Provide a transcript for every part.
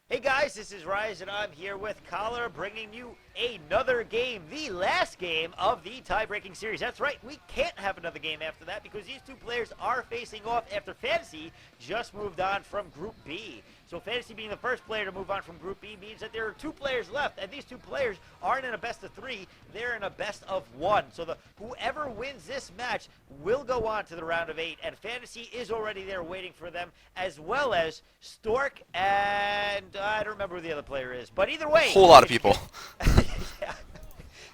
Hey guys, this is Rise, and I'm here with Collar, bringing you another game, the last game of the tie-breaking series. That's right, we can't have another game after that because these two players are facing off after Fantasy just moved on from Group B. So Fantasy being the first player to move on from Group B means that there are two players left, and these two players aren't in a best of three, they're in a best of one. So whoever wins this match will go on to the round of 8, and Fantasy is already there waiting for them, as well as Stork and I don't remember who the other player is, but either way, A whole lot of people. yeah.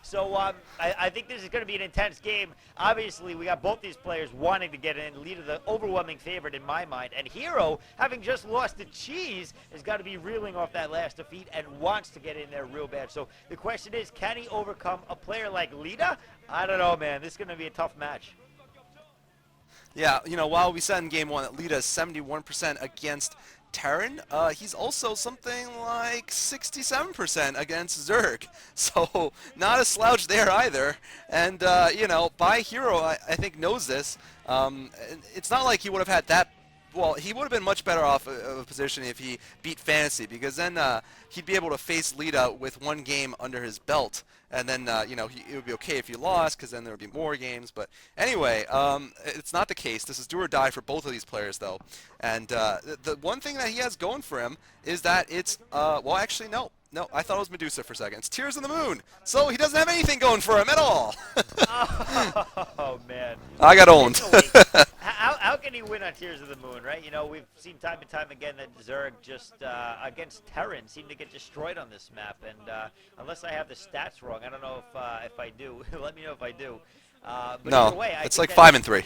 So I think this is going to be an intense game. Obviously, we got both these players wanting to get in. Leta, the overwhelming favorite in my mind, and Hero, having just lost to Cheese, has got to be reeling off that last defeat and wants to get in there real bad. So the question is, can he overcome a player like Leta? I don't know, man. This is going to be a tough match. Yeah, while we said in game 1 that Leta is 71% against Terran, he's also something like 67% against Zerg. So not a slouch there either. And, by.Hero, I think, knows this. It's not like he would have had that. Well, he would have been much better off of a position if he beat Fantasy, because then he'd be able to face Leta with one game under his belt, and then it would be okay if he lost, because then there would be more games. But anyway, it's not the case. This is do or die for both of these players, though. And the one thing that he has going for him is that it's well, actually, no, I thought it was Medusa for a second. It's Tears of the Moon, so he doesn't have anything going for him at all. Oh man, I got owned. How can he win on Tears of the Moon, right? We've seen time and time again that Zerg just against Terran seem to get destroyed on this map, and unless I have the stats wrong, I don't know if I do. Let me know if I do. But No, either way, it's like 5 and 3.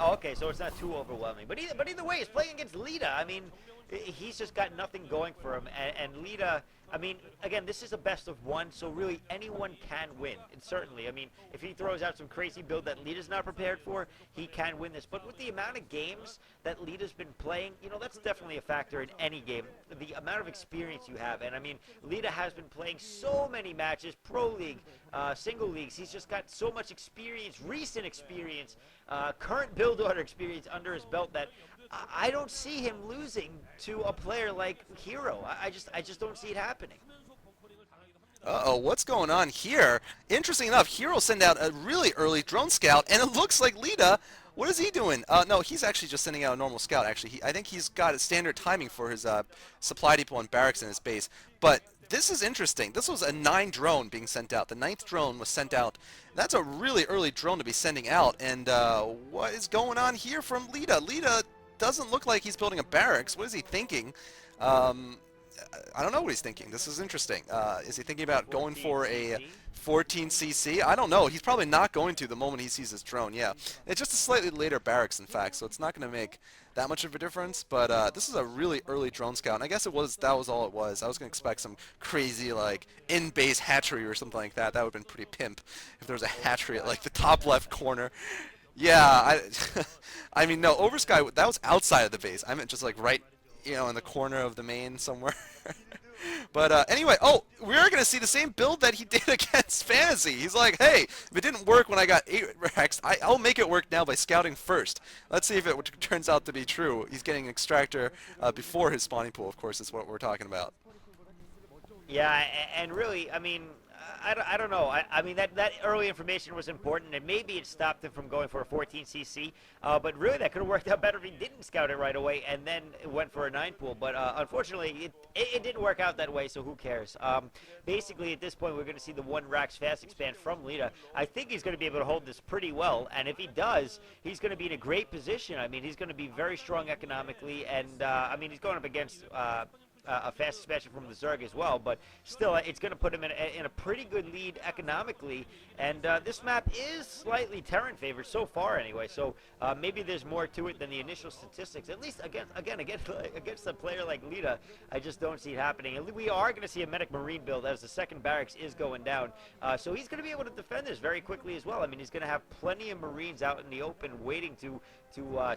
Oh, okay, so it's not too overwhelming. But either way, he's playing against Leta. I mean, he's just got nothing going for him, and Leta. I mean, again, this is a best of one, so really anyone can win. And certainly, I mean, if he throws out some crazy build that Leta's not prepared for, he can win this. But with the amount of games that Leta's been playing, that's definitely a factor in any game. The amount of experience you have. And I mean, Leta has been playing so many matches, Pro League, single leagues. He's just got so much experience, recent experience, current build order experience under his belt that I don't see him losing to a player like Hero. I just don't see it happening. Uh-oh, what's going on here? Interesting enough, Hero sent out a really early drone scout, and it looks like Leta, what is he doing? No, he's actually just sending out a normal scout, actually. I think he's got a standard timing for his supply depot and barracks in his base. But this is interesting. This was a 9 drone being sent out. The 9th drone was sent out. That's a really early drone to be sending out. And what is going on here from Leta? Leta doesn't look like he's building a barracks. What is he thinking? I don't know what he's thinking. This is interesting. Is he thinking about going for a 14cc? I don't know. He's probably not going to the moment he sees his drone. Yeah, it's just a slightly later barracks, in fact, so it's not going to make that much of a difference. But this is a really early drone scout, and I guess that was all it was. I was going to expect some crazy like in-base hatchery or something like that. That would have been pretty pimp if there was a hatchery at like the top left corner. Yeah, I mean, no, Oversky, that was outside of the base. I meant just like right, in the corner of the main somewhere. But anyway, we're going to see the same build that he did against Fantasy. He's like, hey, if it didn't work when I got 8 racks, I'll make it work now by scouting first. Let's see if it turns out to be true. He's getting an extractor before his spawning pool, of course, is what we're talking about. Yeah, and really, I mean, I don't know. I mean, that early information was important, and maybe it stopped him from going for a 14cc. But really, that could have worked out better if he didn't scout it right away and then went for a 9 pool. But unfortunately, it didn't work out that way, so who cares? Basically, at this point, we're going to see the 1 racks fast expand from Leta. I think he's going to be able to hold this pretty well, and if he does, he's going to be in a great position. I mean, he's going to be very strong economically, and I mean, he's going up against a fast expansion from the Zerg as well, but still, it's going to put him in a pretty good lead economically, and this map is slightly Terran favored so far anyway, so maybe there's more to it than the initial statistics, at least against a player like Leta. I just don't see it happening. And we are going to see a medic marine build as the second barracks is going down, so he's going to be able to defend this very quickly as well. I mean, he's going to have plenty of marines out in the open waiting to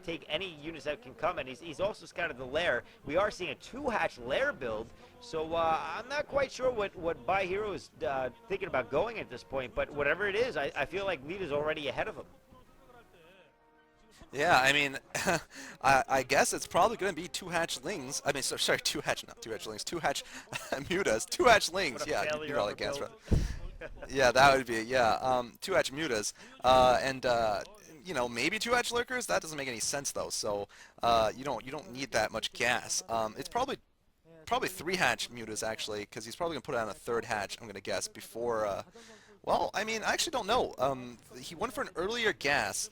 take any units that can come, and he's also scouted the lair. We are seeing a 2-hatch lair build, so I'm not quite sure what by.Hero is thinking about going at this point, but whatever it is, I feel like Leta's already ahead of him. Yeah, I mean, I guess it's probably going to be two hatchlings. I mean, sorry, two hatchlings, two hatch mutas, two What hatchlings. a Yeah, you failure all of I a guess. build. Right. Yeah, that would be yeah. Two hatch mutas, and maybe two hatch lurkers. That doesn't make any sense though. So you don't need that much gas. It's probably three hatch mutas actually, because he's probably gonna put on a third hatch. I'm gonna guess before. Well, I mean, I actually don't know. He went for an earlier gas,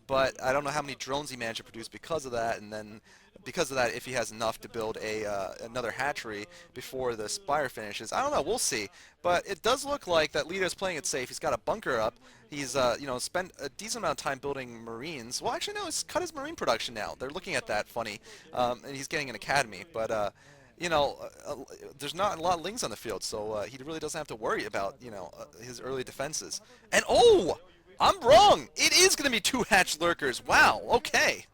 but I don't know how many drones he managed to produce because of that, and then because of that, if he has enough to build another hatchery before the spire finishes. I don't know. We'll see. But it does look like that Lita's playing it safe. He's got a bunker up. He's spent a decent amount of time building marines. Well, actually, no, he's cut his marine production now. They're looking at that funny, and he's getting an academy. But there's not a lot of lings on the field, so he really doesn't have to worry about his early defenses. And oh, I'm wrong. It is going to be two hatch lurkers. Wow. Okay.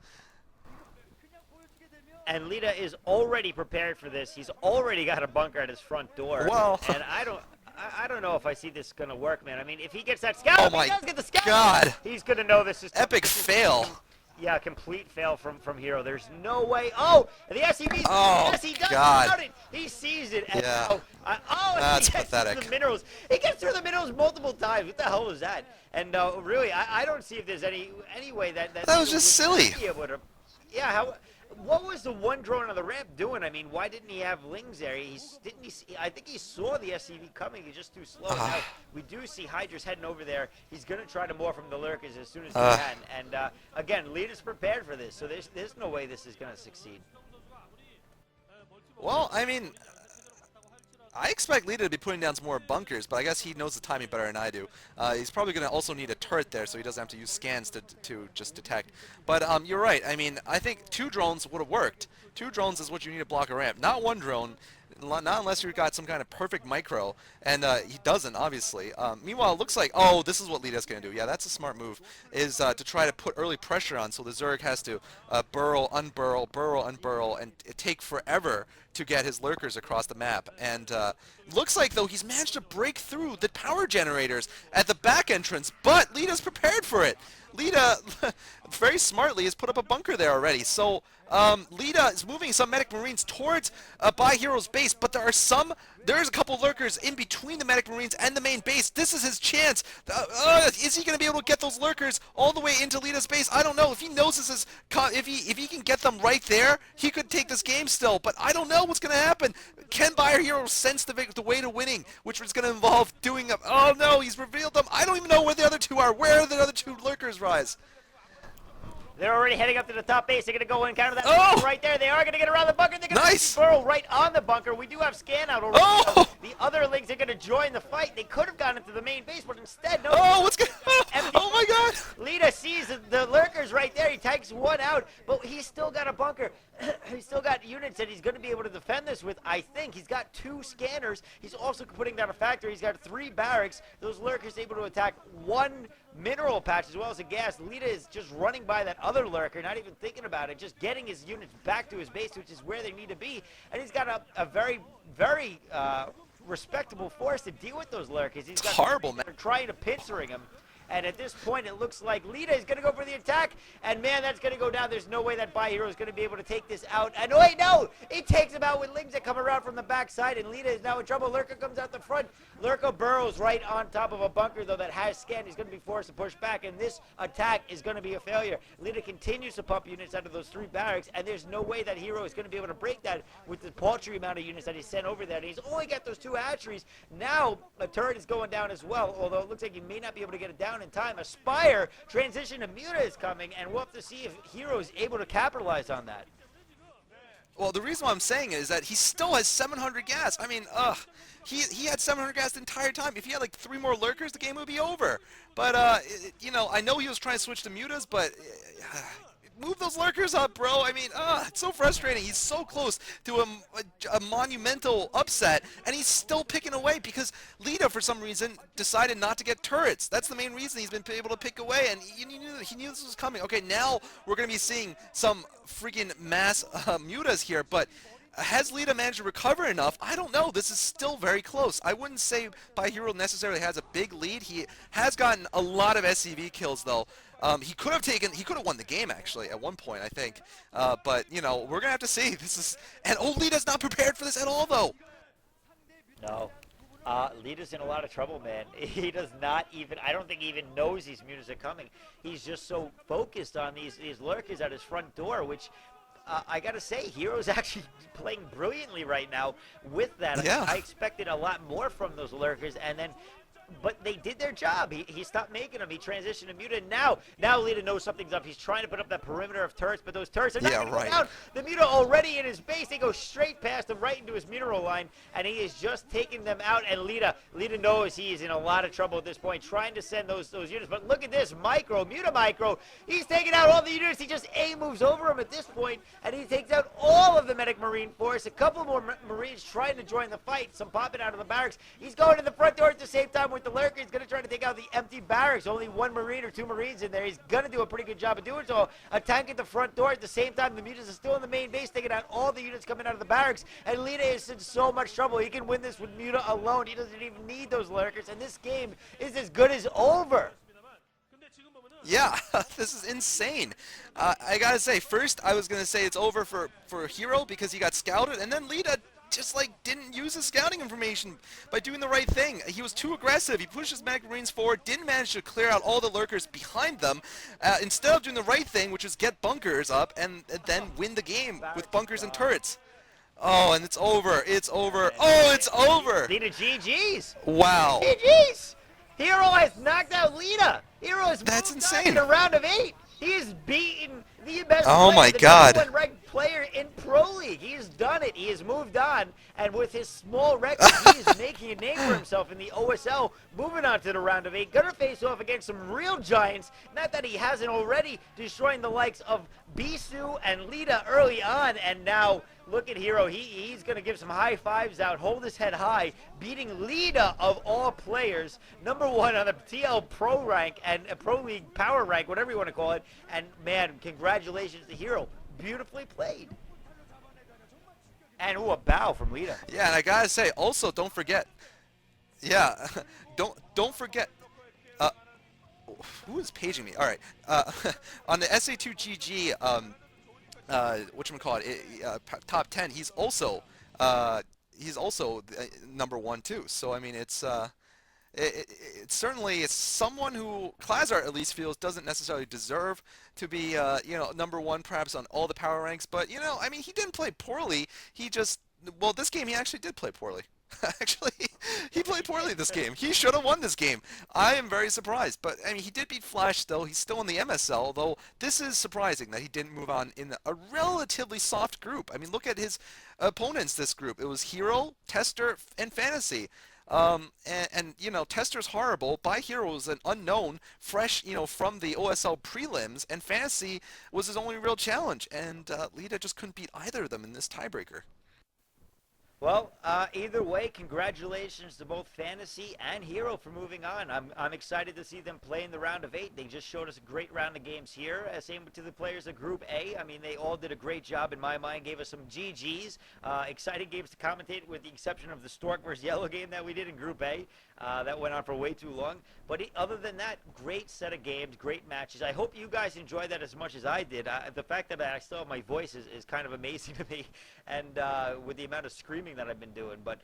And Leta is already prepared for this. He's already got a bunker at his front door. Well. And I don't know if I see this gonna work, man. I mean, if he gets that scout, Oh if he my does get the scout, God. he's gonna know this is Epic fail. Yeah, complete fail from Hero. There's no way. Oh, the SCV. Oh, Yes, he does. God. He got it. He sees it. And Yeah. he That's gets through pathetic. the minerals. He gets through the minerals multiple times. What the hell was that? And really, I don't see if there's any way that That was just would silly. be able to. Yeah. What was the one drone on the ramp doing? I mean, why didn't he have lings there? I think he saw the SCV coming. He's just too slow. Now, we do see Hydra's heading over there. He's going to try to morph from the lurkers as soon as he can. And again, Lita's prepared for this, so there's no way this is going to succeed. Well, I mean, I expect Leta to be putting down some more bunkers, but I guess he knows the timing better than I do. He's probably going to also need a turret there, so he doesn't have to use scans to just detect. But you're right. I mean, I think two drones would have worked. Two drones is what you need to block a ramp, not one drone. Not unless you've got some kind of perfect micro, and he doesn't, obviously. Meanwhile, it looks like, oh, this is what Lita's going to do. Yeah, that's a smart move, is to try to put early pressure on, so the Zerg has to burrow, unburrow, and it take forever to get his lurkers across the map. And looks like, though, he's managed to break through the power generators at the back entrance, but Lita's prepared for it. Leta, very smartly, has put up a bunker there already. So Leta is moving some medic marines towards by.Hero's base, but there's a couple lurkers in between the medic marines and the main base. This is his chance. Is he going to be able to get those lurkers all the way into Leta's base? I don't know. If he knows this is, if he can get them right there, he could take this game still. But I don't know what's going to happen. Can by.Hero sense the way to winning, which is going to involve doing a? Oh no, he's revealed them. I don't even know where the other two are. Where are the other two lurkers, Rise? They're already heading up to the top base. They're going to go and counter that Oh! right there. They are going to get around the bunker. They're going Nice! to burrow right on the bunker. We do have scan out already. Oh! The other lings are going to join the fight. They could have gone into the main base, but instead, no. Oh, what's going on? Empty. Oh my God! Leta sees the lurkers right there. He takes one out, but he's still got a bunker. He's still got units that he's going to be able to defend this with, I think. He's got 2 scanners. He's also putting down a factory. He's got 3 barracks. Those lurkers able to attack 1 mineral patch as well as a gas. Leta is just running by that other lurker, not even thinking about it, just getting his units back to his base, which is where they need to be. And he's got a very, very respectable force to deal with those lurkers. He's got horrible, man. Trying to pincer him. And at this point, it looks like Leta is going to go for the attack. And, man, that's going to go down. There's no way that by.Hero is going to be able to take this out. And, wait, no! He takes him out with lings that come around from the backside. And Leta is now in trouble. Lurker comes out the front. Lurker burrows right on top of a bunker, though, that has scan. He's going to be forced to push back. And this attack is going to be a failure. Leta continues to pump units out of those 3 barracks. And there's no way that Hero is going to be able to break that with the paltry amount of units that he sent over there. And he's only got those 2 hatcheries. Now, a turret is going down as well, although it looks like he may not be able to get it down in time. A Spire transition to Muta is coming, and we'll have to see if Hero is able to capitalize on that. Well, the reason why I'm saying it is that he still has 700 gas. I mean, he had 700 gas the entire time. If he had like 3 more lurkers, the game would be over. But I know he was trying to switch to mutas, but move those lurkers up, bro. I mean, it's so frustrating. He's so close to a monumental upset, and he's still picking away because Leta, for some reason, decided not to get turrets. That's the main reason he's been able to pick away, and he knew this was coming. Okay, now we're going to be seeing some freaking mass mutas here, but has Leta managed to recover enough? I don't know. This is still very close. I wouldn't say by.Hero necessarily has a big lead. He has gotten a lot of SCV kills, though. He could have won the game actually at one point, I think. But you know, we're gonna have to see. This is, and Lita's not prepared for this at all, though. No. Lita's in a lot of trouble, man. He does not even, I don't think he even knows these mutas are coming. He's just so focused on these lurkers at his front door, which I got to say, Hero's actually playing brilliantly right now with that. Yeah. I expected a lot more from those lurkers, and then but they did their job. He stopped making them. He transitioned to Muta. And now Leta knows something's up. He's trying to put up that perimeter of turrets, but those turrets are not going to go down. The Muta already in his base. They go straight past him, right into his mineral line, and he is just taking them out. And Leta knows he is in a lot of trouble at this point, trying to send those units. But look at this, Muta Micro. He's taking out all the units. He just moves over him at this point, and he takes out all of the Medic Marine Force. A couple more Marines trying to join the fight. Some popping out of the barracks. He's going to the front door at the same time with the lurker. He's going to try to take out the empty barracks. Only one Marine or two Marines in there. He's going to do a pretty good job of doing so. A tank at the front door at the same time. The mutas are still in the main base, taking out all the units coming out of the barracks. And Leta is in so much trouble. He can win this with Muta alone. He doesn't even need those lurkers. And this game is as good as over. Yeah, this is insane. I gotta say, first I was gonna say it's over for Hero because he got scouted, and then Leta just like didn't use his scouting information by doing the right thing. He was too aggressive. He pushed his Medic Marines forward, didn't manage to clear out all the lurkers behind them. Instead of doing the right thing, which is get bunkers up and then win the game with bunkers and turrets. Oh, and it's over. It's over. Oh, it's over. Leta GG's. Wow. GG's. Hero has knocked out Leta. Hero is That's moved on insane. in a round of 8. He has beaten the best Oh player, my the God. number 1 ranked player in Pro League. He has done it. He has moved on, and with his small record, he is making a name for himself in the OSL, moving on to the round of 8. Gonna face off against some real giants. Not that he hasn't already, destroying the likes of Bisu and Leta early on, and now look at Hero. He's going to give some high fives out, hold his head high, beating Leta of all players, number 1 on the TL Pro rank and Pro League Power rank, whatever you want to call it. And man, congratulations to Hero. Beautifully played. And a bow from Leta. Yeah, and I gotta say, also don't forget. Yeah, don't forget. Who is paging me? All right. On the SA2GG, whatchamacallit, top 10, he's also number 1 too. So I mean, it's certainly it's someone who Klazar at least feels doesn't necessarily deserve to be number 1 perhaps on all the power ranks. But you know, I mean, he didn't play poorly. He just, well, this game he actually did play poorly. Actually, he played poorly this game. He should have won this game. I am very surprised. But, I mean, he did beat Flash still. He's still in the MSL, though this is surprising that he didn't move on in a relatively soft group. I mean, look at his opponents this group. It was Hero, Tester, and Fantasy. You know, Tester's horrible. by.Hero was an unknown, fresh, you know, from the OSL prelims, and Fantasy was his only real challenge. And Leta just couldn't beat either of them in this tiebreaker. Well, either way, congratulations to both Fantasy and Hero for moving on. I'm excited to see them play in the round of 8. They just showed us a great round of games here. Same to the players of Group A. I mean, they all did a great job in my mind. Gave us some GGs. Exciting games to commentate, with the exception of the Stork versus Yellow game that we did in Group A. That went on for way too long. But other than that, great set of games, great matches. I hope you guys enjoyed that as much as I did. The fact that I still have my voice is kind of amazing to me, and with the amount of screaming that I've been doing. But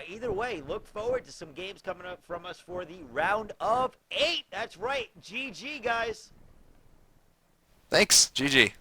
either way, look forward to some games coming up from us for the round of 8. That's right. GG, guys. Thanks. GG.